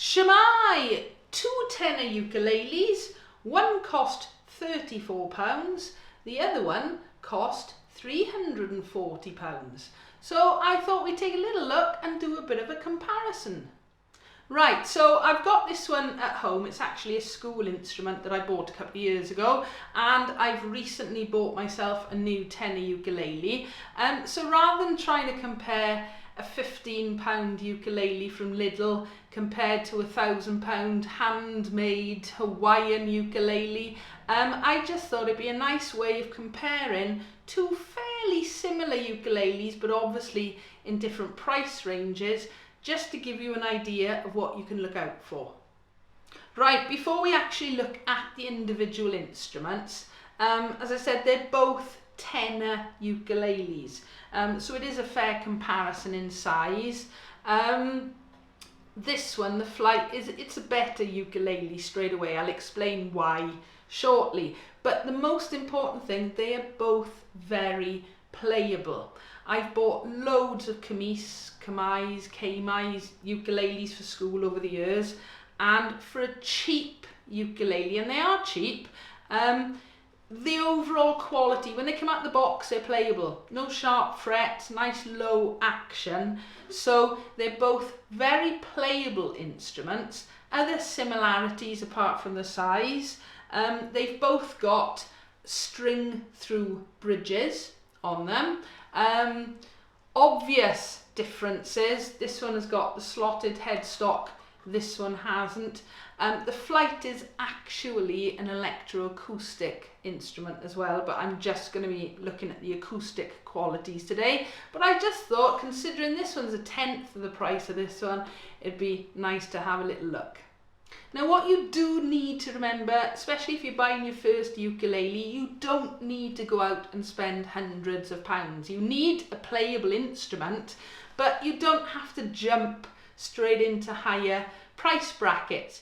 Shemai, 2 tenor ukuleles, one cost £34, the other one cost £340. So I thought we'd take a little look and do a bit of a comparison. Right, so I've got this one at home. It's actually a school instrument that I bought a couple of years ago, and I've recently bought myself a new tenor ukulele. So rather than trying to compare a £15 ukulele from Lidl compared to a £1,000 handmade Hawaiian ukulele, I just thought it'd be a nice way of comparing two fairly similar ukuleles, but obviously in different price ranges, just to give you an idea of what you can look out for. Right, before we actually look at the individual instruments, as I said, they're both tenor ukuleles, so it is a fair comparison in size. This one, the Flight, it's a better ukulele straight away. I'll explain why shortly, but the most important thing, they are both very playable. I've bought loads of Kmise ukuleles for school over the years, and for a cheap ukulele, and they are cheap, the overall quality, when they come out the box, they're playable. No sharp frets, nice low action. So they're both very playable instruments. Other similarities apart from the size, they've both got string through bridges on them. Obvious differences, this one has got the slotted headstock, this one hasn't. The Flight is actually an electroacoustic instrument as well, but I'm just going to be looking at the acoustic qualities today. But I just thought, considering this one's a tenth of the price of this one, it'd be nice to have a little look. Now, what you do need to remember, especially if you're buying your first ukulele, you don't need to go out and spend hundreds of pounds. You need a playable instrument, but you don't have to jump straight into higher price brackets.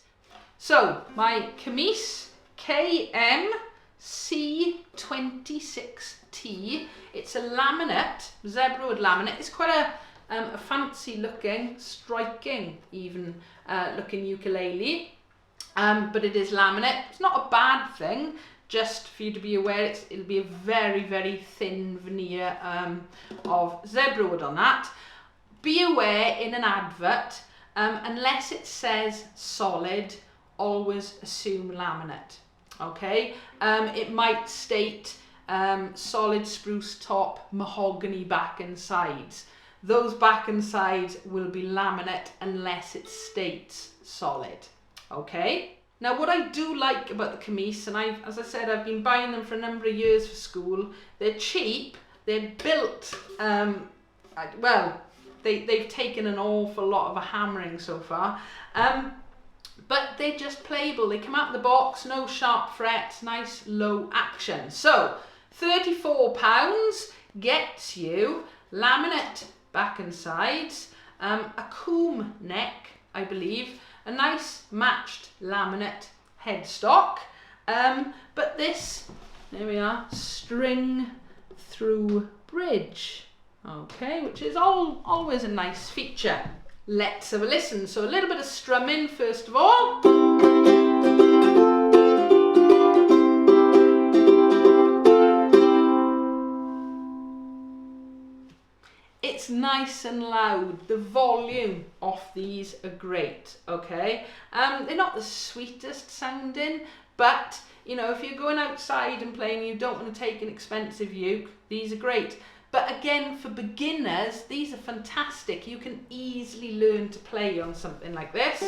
So, my Kmise KMC26T, it's a laminate, Zebrawood laminate. It's quite a fancy looking, striking even looking ukulele, but it is laminate. It's not a bad thing, just for you to be aware, it'll be a very, very thin veneer of Zebrawood on that. Be aware in an advert, unless it says solid, always assume laminate, okay? It might state solid spruce top, mahogany back and sides. Those back and sides will be laminate unless it states solid, okay? Now, what I do like about the Kmise, and as I said, I've been buying them for a number of years for school. They're cheap, they're built, well, they've taken an awful lot of a hammering so far, but they're just playable. They come out of the box, no sharp frets, nice low action. So £34 gets you laminate back and sides, a comb neck, I believe, a nice matched laminate headstock, but this, there we are, string through bridge, okay, which is always a nice feature. Let's have a listen. So a little bit of strumming first of all. It's nice and loud. The volume of these are great, okay? They're not the sweetest sounding, but you know, if you're going outside and playing and you don't want to take an expensive uke, these are great. But again, for beginners, these are fantastic. You can easily learn to play on something like this.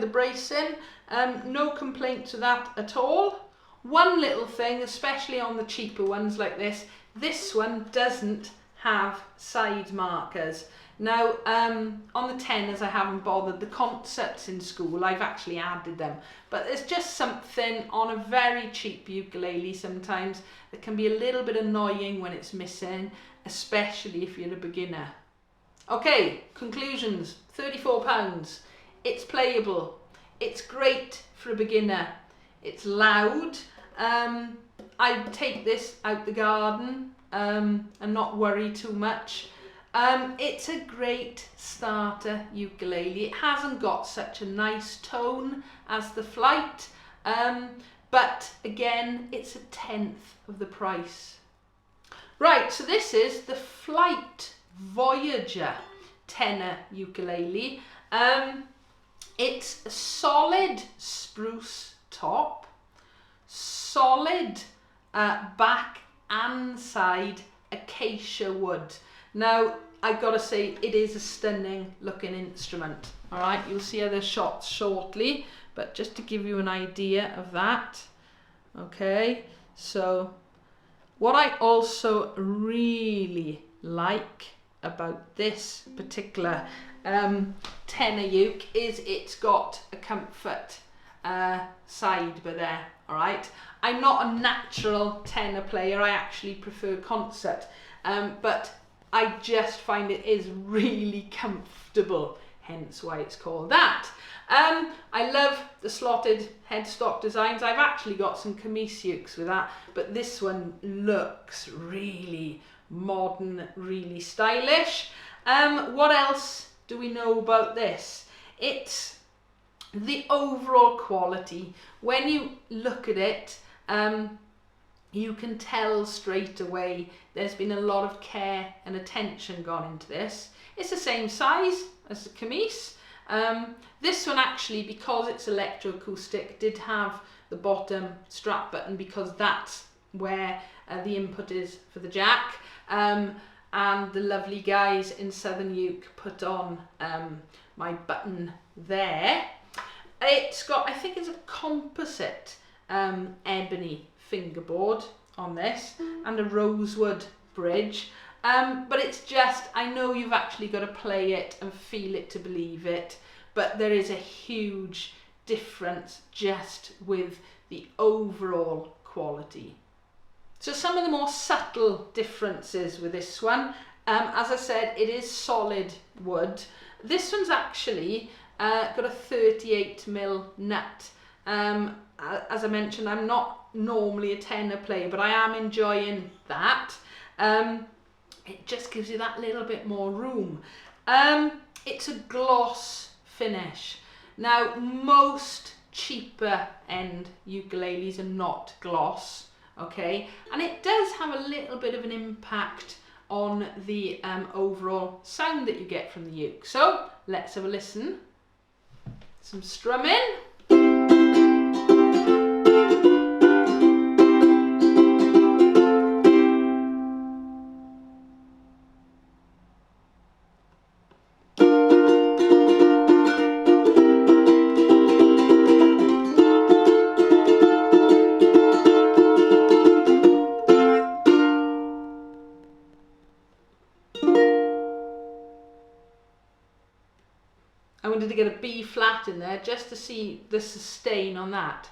the bracing. No complaints with that at all. One little thing, especially on the cheaper ones like this one doesn't have side markers. Now, on the tenors I haven't bothered. The concerts in school, I've actually added them. But there's just something on a very cheap ukulele sometimes that can be a little bit annoying when it's missing, especially if you're a beginner. Okay, conclusions. £34. It's playable. It's great for a beginner. It's loud. I'd take this out the garden and not worry too much. It's a great starter ukulele. It hasn't got such a nice tone as the Flight, but again, it's a 1/10 of the price. Right, so this is the Flight Voyager tenor ukulele. It's a solid spruce top, solid back and side acacia wood. Now, I've got to say, it is a stunning looking instrument. All right, you'll see other shots shortly, but just to give you an idea of that. Okay, so what I also really like about this particular tenor uke is it's got a comfort side by there. All right, I'm not a natural tenor player. I actually prefer concert, but I just find it is really comfortable, hence why it's called that. I love the slotted headstock designs. I've actually got some Kmise ukes with that, but this one looks really modern, really stylish. What else do we know about this? It's the overall quality. When you look at it, you can tell straight away there's been a lot of care and attention gone into this. It's the same size as the Kmise. This one actually, because it's electroacoustic, did have the bottom strap button because that's where the input is for the jack. And the lovely guys in Southern Uke put on my button there. It's got, I think it's a composite ebony fingerboard on this and a rosewood bridge. But it's just, I know you've actually got to play it and feel it to believe it, but there is a huge difference just with the overall quality. So some of the more subtle differences with this one, as I said, it is solid wood. This one's actually got a 38mm nut. As I mentioned, I'm not normally a tenor player, but I am enjoying that. It just gives you that little bit more room. It's a gloss finish. Now, most cheaper end ukuleles are not gloss, okay? And it does have a little bit of an impact on the overall sound that you get from the uke. So let's have a listen. Some strumming. I wanted to get a B flat in there just to see the sustain on that.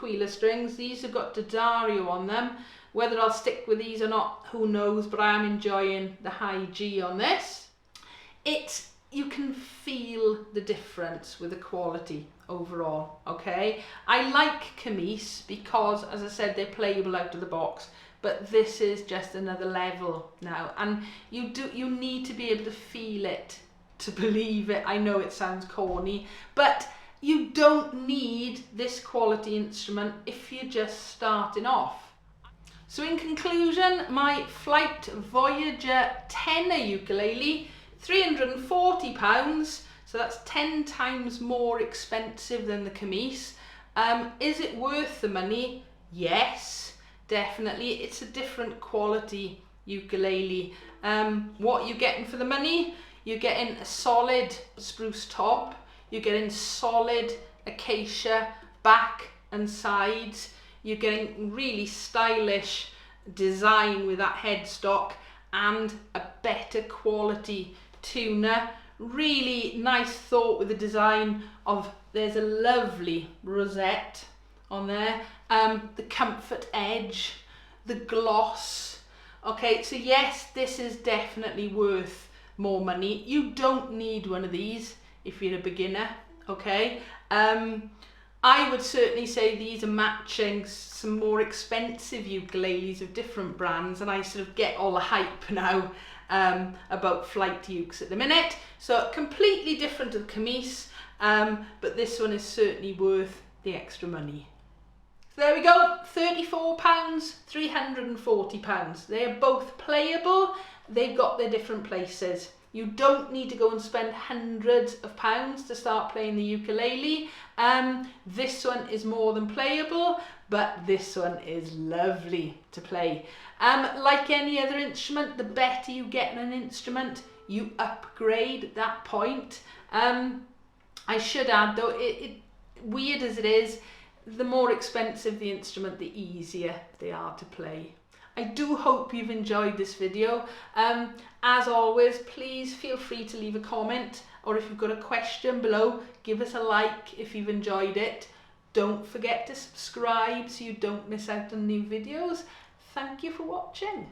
Aquila strings. These have got D'Addario on them. Whether I'll stick with these or not, who knows, but I am enjoying the high G on this. You can feel the difference with the quality overall, okay? I like Kmise because, as I said, they're playable out of the box, but this is just another level now, and you need to be able to feel it to believe it. I know it sounds corny, but you don't need this quality instrument if you're just starting off. So in conclusion, my Flight Voyager tenor ukulele, £340, so that's 10 times more expensive than the Kmise. Is it worth the money? Yes, definitely. It's a different quality ukulele. What are you getting for the money? You're getting a solid spruce top, you're getting solid acacia back and sides, you're getting really stylish design with that headstock and a better quality tuner. Really nice thought with the design of, there's a lovely rosette on there, the comfort edge, the gloss. Okay, so yes, this is definitely worth more money. You don't need one of these if you're a beginner, okay? I would certainly say these are matching some more expensive ukuleles of different brands, and I sort of get all the hype now about Flight Ukes at the minute. So completely different to the Kmise, but this one is certainly worth the extra money. So there we go, £34, £340. They are both playable, they've got their different places. You don't need to go and spend hundreds of pounds to start playing the ukulele. This one is more than playable, but this one is lovely to play. Like any other instrument, the better you get in an instrument, you upgrade at that point. I should add though, weird as it is, the more expensive the instrument, the easier they are to play. I do hope you've enjoyed this video. As always, please feel free to leave a comment, or if you've got a question below, give us a like if you've enjoyed it. Don't forget to subscribe so you don't miss out on new videos. Thank you for watching.